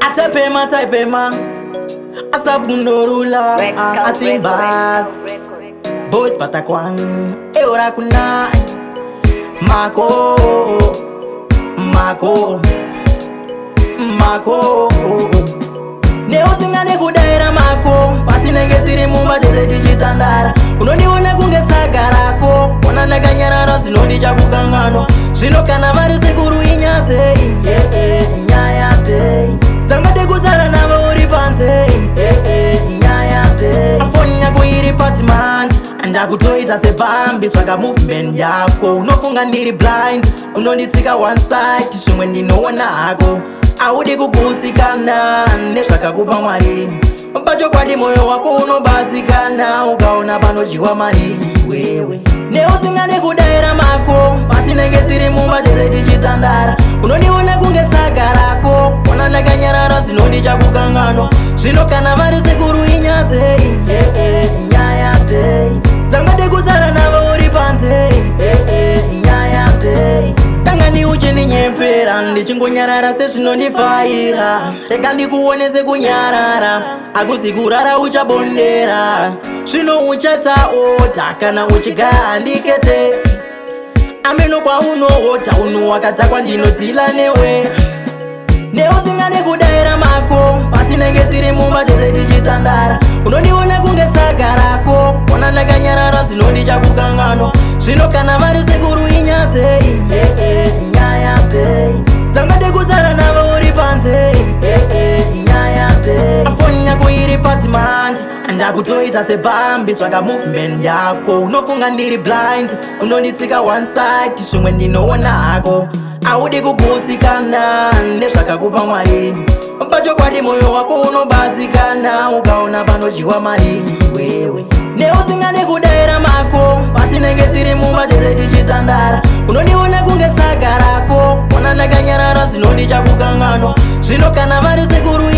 Atapema Asabundorula Atimbas Boys Patakwan Eora kunai Mako Neosinga nekudaira mako pasinengeziri mumba dzese tichitandara unondiona kunge tsagarako ona ndakanyarara zvinondichakukangano zvino kana vari sekuru inyazei nyaya dzei dzangade kutaura navo uri panze nyaya dzei afoni yako iri patimandi andakutoita sebambi svaka movement yako unofunga ndiri blind unonditsika one side zvimwe ndinoona hako audi kugutsikana nezvakakupa Mwari pachokwadi moyo wako unobatsikana ukaona panodyiwa mari wewe neusinga nekudaira mako pasinenge dziri mumba dzese tichitandara unondiona kunge tsagarako ona ndakanyarara zvinondichakukangano zvino kana vari sekuru inyazei nyaya dzei dzangade kutaura navo uri panze nyaya dzei kangani uchindinyepera ndichingonyarara sezvinondifaira rega ndikuonese kunyarara akuzi kurara uchabondera zvino uchataota kana uchigaya handikete ameno kwaunoota unowakadzakwa ndinodzila newe neusinga nekudaira mako pasinenge dziri mumba dzese tichitandara unondiona kunge tsagarako ona ndakanyarara zvinondichakukangano zvino kana vari sekuru inyazei nyaya dzei dzangade kutaura navo uri panze nyaya dzei afoni yako iri patimandi andakutoita sebambi svaka movement yako unofunga ndiri blind unonditsika one side zvimwe ndinoona hako audi kugutsikana nezvakakupa Mwari pachokwadi moyo wako unobatsikana ukaona panodyiwa mari wewe neusinga nekudaira mako pasinenge dziri mumba dzese tichitandara unondiona kunge tsagarako ona ndakanyarara zvinondichakukangano zvino kana vari sekuru